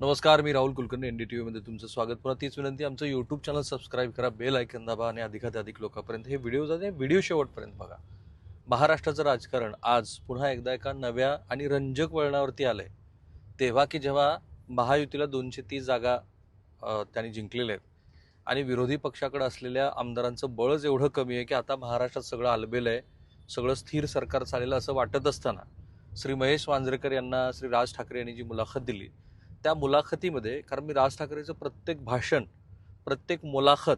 नमस्कार, मी राहुल कुलकर्णी. NDTV मध्ये तुमचं स्वागत. पुन्हा तीच विनंती, आमचं यूट्यूब चॅनल सबस्क्राईब करा, बेल आयकॉन दाबा आणि अधिकाधिक लोकांपर्यंत हे व्हिडिओ जाते. व्हिडिओ शेवटपर्यंत बघा. महाराष्ट्राचं राजकारण आज पुन्हा एकदा एका नव्या आणि रंजक वळणावरती आलंय. तेव्हा की जेव्हा महायुतीला 230 जागा त्यांनी जिंकलेल्या आहेत आणि विरोधी पक्षाकडे असलेल्या आमदारांचं बळच एवढं कमी आहे की आता महाराष्ट्रात सगळं आलबेल आहे, सगळं स्थिर सरकार चालेल असं वाटत असताना श्री महेश वांजरेकर यांना श्री राज ठाकरे यांनी जी मुलाखत दिली, त्या मुलाखतीमध्ये, कारण मी राज ठाकरेचं प्रत्येक भाषण, प्रत्येक मुलाखत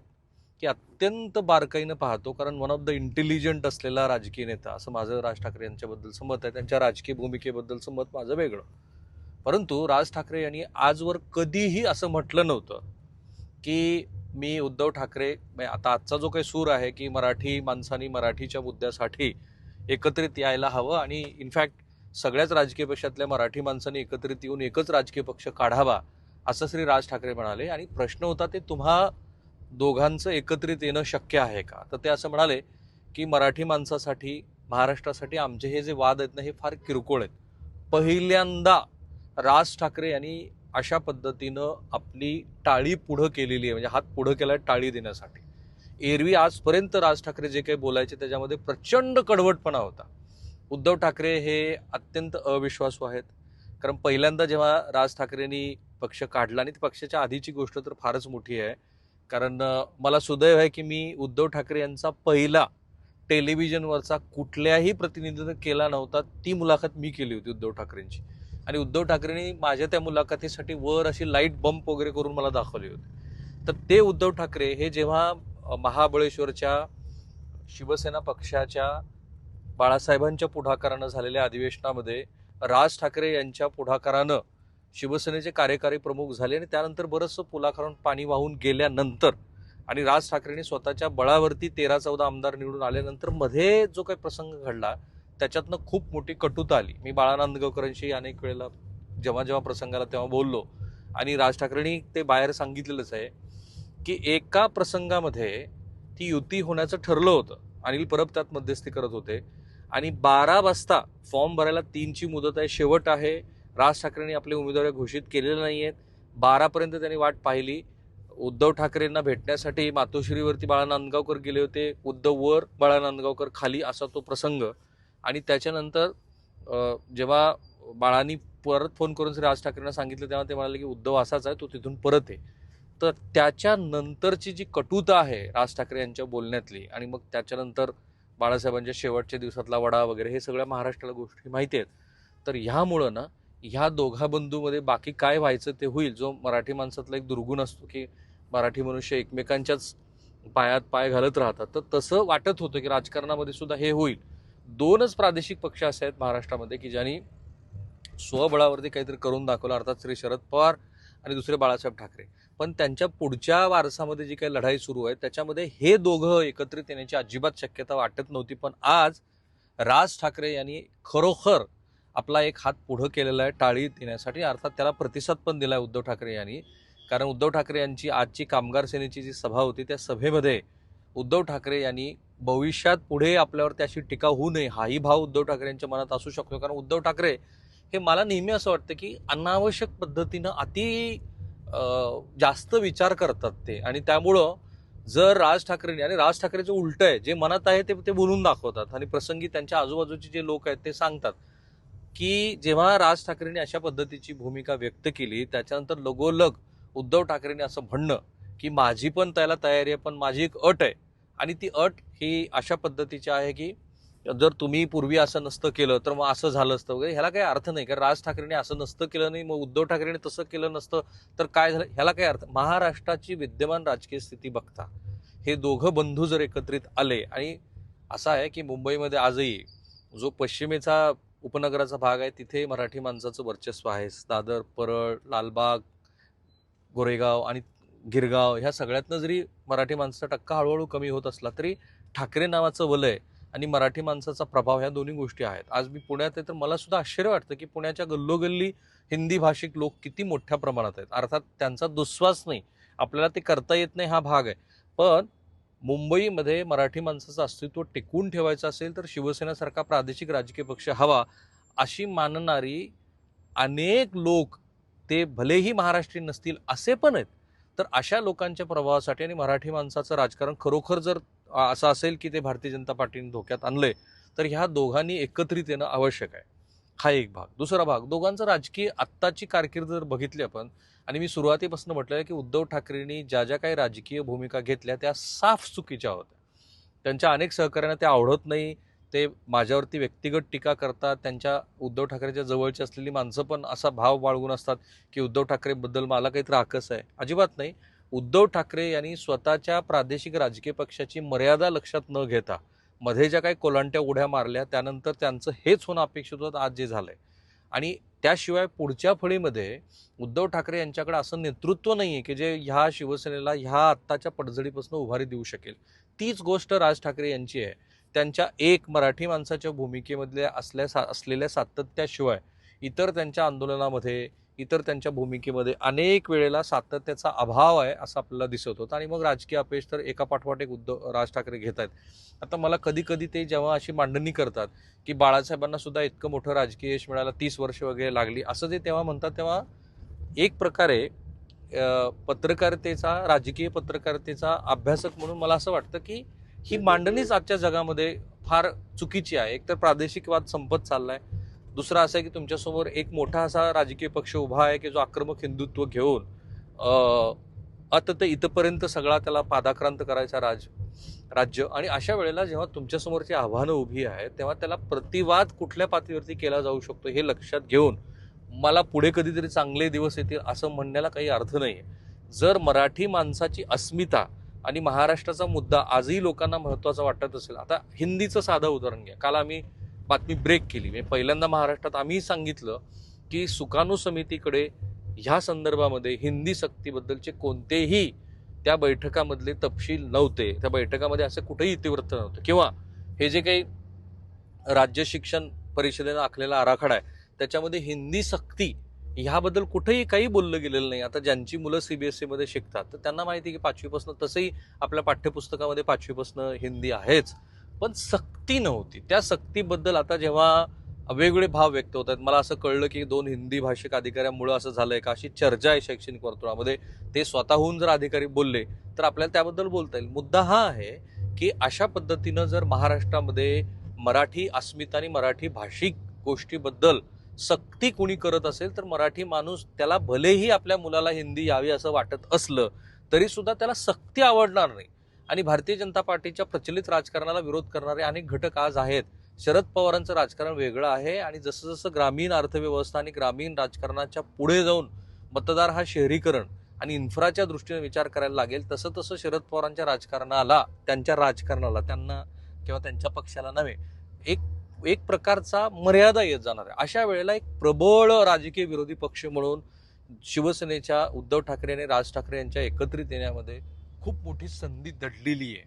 की अत्यंत बारकाईनं पाहतो, कारण वन ऑफ द इंटेलिजंट असलेला राजकीय नेता असं माझं राज ठाकरे यांच्याबद्दलचं मत आहे. त्यांच्या राजकीय भूमिकेबद्दलचं मत माझं वेगळं. परंतु राज ठाकरे यांनी आजवर कधीही असं म्हटलं नव्हतं की मी उद्धव ठाकरे, आता आजचा जो काही सूर आहे की मराठी माणसांनी मराठीच्या मुद्द्यासाठी एकत्रित यायला हवं आणि इनफॅक्ट सगळ्याच राजकीय पक्षातल्या मराठी माणसांनी एकत्रित येऊन एकच राजकीय पक्ष काढावा असं श्री राज ठाकरे म्हणाले. आणि प्रश्न होता ते तुम्हा दोघांचं एकत्रित येणं शक्य आहे का? तर ते असं म्हणाले की मराठी माणसासाठी, महाराष्ट्रासाठी आमचे हे जे वाद आहेत ना, हे फार किरकोळ आहेत. पहिल्यांदा राज ठाकरे यांनी अशा पद्धतीनं आपली टाळी पुढं केलेली आहे, म्हणजे हात पुढं केलाय टाळी देण्यासाठी. एरवी आजपर्यंत राज ठाकरे जे काही बोलायचे त्याच्यामध्ये प्रचंड कडवटपणा होता. उद्धव ठाकरे हे अत्यंत अविश्वासू आहेत, कारण पहिल्यांदा जेव्हा राज ठाकरेंनी पक्ष काढला, आणि पक्षाच्या आधीची गोष्ट तर फारच मोठी आहे, कारण मला सुदैव आहे की मी उद्धव ठाकरे यांचा पहिला टेलिव्हिजनवरचा कुठल्याही प्रतिनिधित्व केला नव्हता. ती मुलाखत मी केली होती उद्धव ठाकरेंची, आणि उद्धव ठाकरेंनी माझ्या त्या मुलाखतीसाठी वर अशी लाईट बंप वगैरे करून मला दाखवली होती. तर ते उद्धव ठाकरे हे जेव्हा महाबळेश्वरच्या शिवसेना पक्षाच्या बाळासाहेबांच्या पुढाकारानं झालेल्या अधिवेशनामध्ये राज ठाकरे यांच्या पुढाकारानं शिवसेनेचे कार्यकारी प्रमुख झाले, आणि त्यानंतर बरंचसं पुलाखालून पाणी वाहून गेल्यानंतर आणि राज ठाकरेंनी स्वतःच्या बळावरती 13-14 आमदार निवडून आल्यानंतर मध्ये जो काही प्रसंग घडला त्याच्यातनं खूप मोठी कटुता आली. मी बाळा नांदगावकरांशी अनेक वेळेला जेव्हा जेव्हा प्रसंगाला तेव्हा बोललो, आणि राज ठाकरेंनी ते बाहेर सांगितलेलंच आहे की एका प्रसंगामध्ये ती युती होण्याचं ठरलं होतं, अनिल परब त्यात मध्यस्थी करत होते, आणि 12 वाजता फॉर्म भरायला 3ची मुदत आहे, शेवट आहे. राज ठाकरेंनी आपले उमेदवार घोषित केलेले नाही आहेत. 12पर्यंत त्यांनी वाट पाहिली. उद्धव ठाकरेंना भेटण्यासाठी मातोश्रीवरती बाळा नांदगावकर गेले होते, उद्धव वर, बाळा नांदगावकर खाली, असा तो प्रसंग. आणि त्याच्यानंतर जेव्हा बाळांनी परत फोन करून राज ठाकरेंना सांगितलं तेव्हा ते म्हणाले की उद्धव असाच आहे, तो तिथून परत आहे. तर त्याच्यानंतरची जी कटुता आहे राज ठाकरे यांच्या बोलण्यातली, आणि मग त्याच्यानंतर बाळासाहेबांच्या शेवटच्या दिवसातला वडा वगैरे, हे सगळ्या महाराष्ट्राला गोष्टी माहिती आहेत. तर ह्यामुळं ना, ह्या दोघा बंधूमध्ये बाकी काय व्हायचं ते होईल. जो मराठी माणसातला एक दुर्गुण असतो की मराठी मनुष्य एकमेकांच्याच पायात पाय घालत राहतात, तर तसं वाटत होतं की राजकारणामध्ये सुद्धा हे होईल. 2च प्रादेशिक पक्ष असे आहेत महाराष्ट्रामध्ये की ज्यांनी स्वबळावरती काहीतरी करून दाखवलं, अर्थात श्री शरद पवार आणि दुसरे बाळासाहेब ठाकरे. पण त्यांच्या पुढच्या वारसामध्ये जी काही लढाई सुरू आहे त्याच्यामध्ये हे दोघं एकत्रित येण्याची अजिबात शक्यता वाटत नव्हती. पण आज राज ठाकरे यांनी खरोखर आपला एक हात पुढं केलेला आहे टाळी देण्यासाठी, अर्थात त्याला प्रतिसाद पण दिलाय उद्धव ठाकरे यांनी. कारण उद्धव ठाकरे यांची आजची कामगार सेनेची जी सभा होती त्या सभेमध्ये उद्धव ठाकरे यांनी भविष्यात पुढे आपल्यावरती अशी टीका होऊ नये हाही भाव उद्धव ठाकरे यांच्या मनात असू शकतो. कारण उद्धव ठाकरे हे, मला नेहमी असं वाटतं की अनावश्यक पद्धतीनं अति जास्त विचार करतात ते, आणि त्यामुळं जर राज ठाकरेंनी, आणि राज ठाकरेचं उलट आहे, जे मनात आहे ते बोलून दाखवतात, आणि प्रसंगी त्यांच्या आजूबाजूचे जे लोक आहेत ते सांगतात की जेव्हा राज ठाकरेंनी अशा पद्धतीची भूमिका व्यक्त केली त्याच्यानंतर लगोलग उद्धव ठाकरेंनी असं म्हणणं की माझी पण त्याला तयारी आहे, पण माझी एक अट आहे, आणि ती अट ही अशा पद्धतीची आहे की जर तुम्ही पूर्वी असं नसतं केलं तर मग असं झालं असतं वगैरे. ह्याला काही अर्थ नाही, कारण राज ठाकरेंनी असं नसतं केलं नाही, मग उद्धव ठाकरेंनी तसं केलं नसतं तर काय झालं, ह्याला काही अर्थ. महाराष्ट्राची विद्यमान राजकीय स्थिती बघता हे दोघं बंधू जर एकत्रित आले, आणि असं आहे की मुंबईमध्ये आजही जो पश्चिमेचा उपनगराचा भाग आहे तिथे मराठी माणसाचं वर्चस्व आहे. दादर, परळ, लालबाग, गोरेगाव आणि गिरगाव ह्या सगळ्यातनं जरी मराठी माणसाचा टक्का हळूहळू कमी होत असला तरी ठाकरे नावाचं वलय आणि मराठी माणसाचा प्रभाव ह्या दोन्ही गोष्टी आहेत. आज मी पुण्यात आहे तर मला सुद्धा आश्चर्य वाटतं की पुण्याच्या गल्लोगल्ली हिंदी भाषिक लोक किती मोठ्या प्रमाणात आहेत. अर्थात त्यांचा दुस्वास नाही, आपल्याला ते करता येत नाही हा भाग आहे. पण मुंबईमध्ये मराठी माणसाचं अस्तित्व टिकवून ठेवायचं असेल तर शिवसेनेसारखा प्रादेशिक राजकीय पक्ष हवा, अशी मानणारी अनेक लोक ते भलेही महाराष्ट्रीयन नसतील असे पण आहेत, तर अशा लोकांच्या प्रभावासाठी आणि मराठी माणसाचं राजकारण खरोखर जर असं असेल की ते भारतीय जनता पार्टीने धोक्यात आणलंय, तर ह्या दोघांनी एकत्रित येणं आवश्यक आहे. हा एक भाग. दुसरा भाग, दोघांचं राजकीय आत्ताची कारकीर्द जर बघितली आपण, आणि मी सुरुवातीपासून म्हटलं की उद्धव ठाकरेंनी ज्या ज्या काही राजकीय भूमिका घेतल्या त्या साफ चुकीच्या होत्या. त्यांच्या अनेक सहकाऱ्यांना त्या आवडत नाही, ते माझ्यावरती व्यक्तिगत टीका करतात. त्यांच्या उद्धव ठाकरेच्या जवळची असलेली माणसं पण असा भाव बाळगून असतात की उद्धव ठाकरेबद्दल मला काहीतरी आकस आहे. अजिबात नाही. उद्धव ठाकरे यांनी स्वतःच्या प्रादेशिक राजकीय पक्षाची मर्यादा लक्षात न घेता मध्ये ज्या काही कोलांट्या उड्या मारल्या, त्यानंतर त्यांचं हेच होणं अपेक्षित होतं आज जे झालंय. आणि त्याशिवाय पुढच्या फळीमध्ये उद्धव ठाकरे यांच्याकडे असं नेतृत्व नाहीये की जे ह्या शिवसेनेला ह्या आत्ताच्या पडझडीपासून उभारी देऊ शकेल. तीच गोष्ट राज ठाकरे यांची आहे. त्यांच्या एक मराठी माणसाच्या भूमिकेमधल्या असलेल्या सातत्याशिवाय इतर त्यांच्या आंदोलनामध्ये, इतर त्यांच्या भूमिकेमध्ये अनेक वेळेला सातत्याचा अभाव आहे असं आपल्याला दिसत होतं. आणि मग राजकीय अपयश तर एका पाठोपाठ एक राज ठाकरे घेत आहेत. आता मला कधी कधी ते जेव्हा अशी मांडणी करतात की बाळासाहेबांना सुद्धा इतकं मोठं राजकीय यश मिळालं, 30 वर्ष वगैरे लागली, असं ते तेव्हा म्हणतात, तेव्हा एक प्रकारे पत्रकारितेचा, राजकीय पत्रकारितेचा अभ्यासक म्हणून मला असं वाटतं की ही मांडणीच आजच्या जगामध्ये फार चुकीची आहे. एक तर प्रादेशिकवाद संपत चाललाय, दुसरा असं आहे की तुमच्यासमोर एक मोठा असा राजकीय पक्ष उभा आहे की जो आक्रमक हिंदुत्व घेऊन इथपर्यंत सगळा त्याला पादाक्रांत करायचा राज्य. आणि अशा वेळेला जेव्हा तुमच्यासमोरची आव्हानं उभी आहेत तेव्हा त्याला प्रतिवाद कुठल्या पातळीवरती केला जाऊ शकतो हे लक्षात घेऊन मला पुढे कधीतरी चांगले दिवस येतील असं म्हणण्याला काही अर्थ नाही. जर मराठी माणसाची अस्मिता आणि महाराष्ट्राचा मुद्दा आजही लोकांना महत्त्वाचा वाटत असेल, आता हिंदीचं साधं उदाहरण घ्या. काल आम्ही बातमी ब्रेक केली, म्हणजे पहिल्यांदा महाराष्ट्रात आम्ही सांगितलं की सुकाणू समितीकडे ह्या संदर्भामध्ये हिंदी सक्तीबद्दलचे कोणतेही त्या बैठकामधले तपशील नव्हते. त्या बैठकामध्ये असं कुठेही इतिवृत्त नव्हतं, किंवा हे जे काही राज्य शिक्षण परिषदेनं आखलेला आराखडा आहे त्याच्यामध्ये हिंदी सक्ती ह्याबद्दल कुठेही काही बोललं गेलेलं नाही. आता ज्यांची मुलं सीबीएसई मध्ये शिकतात तर त्यांना माहिती आहे की 5वीपासून, तसंही आपल्या पाठ्यपुस्तकामध्ये 5वीपासून हिंदी आहेच, पण सक्ती नव्हती. त्या सक्तीबद्दल आता जेव्हा वेगवेगळे भाव व्यक्त होत आहेत, मला असं कळलं की 2 हिंदी भाषिक अधिकाऱ्यांमुळे असं झालंय का, अशी चर्चा आहे शैक्षणिक वर्तुळामध्ये. ते स्वतःहून जर अधिकारी बोलले तर आपल्याला त्याबद्दल बोलता येईल. मुद्दा हा आहे की अशा पद्धतीनं जर महाराष्ट्रामध्ये मराठी अस्मिता आणि मराठी भाषिक गोष्टीबद्दल सक्ती कोणी करत असेल तर मराठी माणूस त्याला भलेही आपल्या मुलाला हिंदी यावी असं वाटत असलं तरी सुद्धा त्याला सक्ती आवडणार नाही. आणि भारतीय जनता पार्टीच्या प्रचलित राजकारणाला विरोध करणारे अनेक घटक आज आहेत. शरद पवारांचं राजकारण वेगळं आहे, आणि जसं जसं ग्रामीण अर्थव्यवस्था आणि ग्रामीण राजकारणाच्या पुढे जाऊन मतदार हा शहरीकरण आणि इन्फ्राच्या दृष्टीने विचार करायला लागेल, तसं तसं शरद पवारांच्या राजकारणाला, त्यांच्या राजकारणाला, त्यांना किंवा त्यांच्या पक्षाला नव्हे, एक प्रकारचा मर्यादा येत जाणार आहे. अशा वेळेला एक प्रबळ राजकीय विरोधी पक्ष म्हणून शिवसेनेच्या उद्धव ठाकरे आणि राज ठाकरे यांच्या एकत्रित येण्यामध्ये खूप मोठी संधी दडलेली आहे.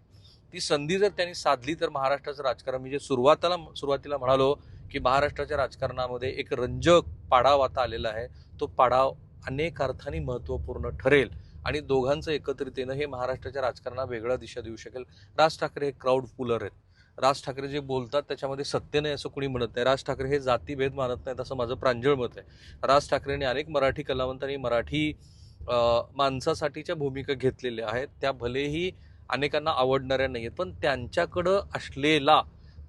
ती संधी जर त्यांनी साधली तर महाराष्ट्राचं राजकारण, म्हणजे सुरुवातीला म्हणालो की महाराष्ट्राच्या राजकारणामध्ये एक रंजक पाडाव आता आलेला आहे. तो पाडाव अनेक अर्थाने महत्त्वपूर्ण ठरेल आणि दोघांचं एकत्रित येणं हे महाराष्ट्राच्या राजकारणाला वेगळा दिशा देऊ शकेल. राज ठाकरे हे क्राऊड पुलर आहेत. राज ठाकरे जे बोलतात त्याच्यामध्ये सत्य नाही असं कुणी म्हणत नाही. राज ठाकरे हे जातीभेद मानत नाहीत असं माझं प्रांजळ मत आहे. राज ठाकरेंनी अनेक मराठी कलावंतांनी मराठी माणसासाठीच्या भूमिका घेतलेल्या आहेत. त्या भलेही अनेकांना आवडणाऱ्या नाही आहेत, पण त्यांच्याकडं असलेला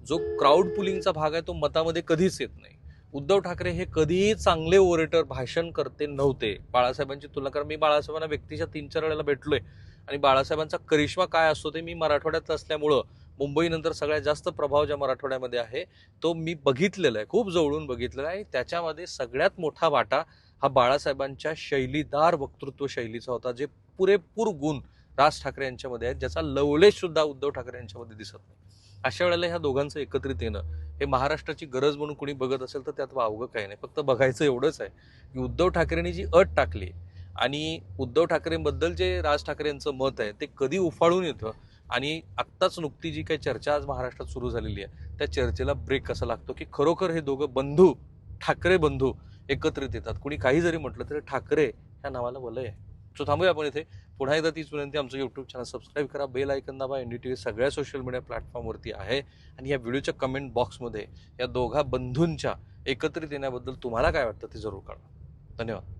जो क्राऊड पुलिंगचा भाग आहे तो मतामध्ये कधीच येत नाही. उद्धव ठाकरे हे कधीही चांगले ओरेटर, भाषण करते नव्हते. बाळासाहेबांची तुलना कर, मी बाळासाहेबांना व्यक्तीच्या 3-4 वेळेला भेटलोय आणि बाळासाहेबांचा करिश्मा काय असतो ते मी मराठवाड्यात असल्यामुळं मुंबईनंतर सगळ्यात जास्त प्रभाव ज्या मराठवाड्यामध्ये आहे तो मी बघितलेला आहे, खूप जवळून बघितलेला आहे. त्याच्यामध्ये सगळ्यात मोठा वाटा हा बाळासाहेबांच्या शैलीदार वक्तृत्व शैलीचा होता, जे पुरेपूर गुण राज ठाकरे यांच्यामध्ये आहेत, ज्याचा लवलेश सुद्धा उद्धव ठाकरे यांच्यामध्ये दिसत नाही. अशा वेळेला ह्या दोघांचं एकत्रित येणं हे महाराष्ट्राची गरज म्हणून कोणी बघत असेल तर त्यात वावगं काही नाही. फक्त बघायचं एवढंच आहे की उद्धव ठाकरेंनी जी अट टाकली आणि उद्धव ठाकरेंबद्दल जे राज ठाकरेंचं मत आहे ते कधी उफाळून येतं, आणि आत्ताच नुकती जी काही चर्चा आज महाराष्ट्रात सुरू झालेली आहे त्या चर्चेला ब्रेक कसा लागतो की खरोखर हे दोघं बंधू, ठाकरे बंधू एकत्रित येतात. कुणी काही जरी म्हटलं तरी ठाकरे ह्या नावाला वलय आहे. सो थांबूया आपण इथे. पुन्हा एकदा तीच विनंती, आमचं यूट्यूब चॅनल सबस्क्राईब करा, बेल आयकन दाबा. NDTV सगळ्या सोशल मीडिया प्लॅटफॉर्मवरती आहे. आणि या व्हिडिओच्या कमेंट बॉक्समध्ये या दोघा बंधूंच्या एकत्रित येण्याबद्दल तुम्हाला काय वाटतं ते जरूर कळवा. धन्यवाद.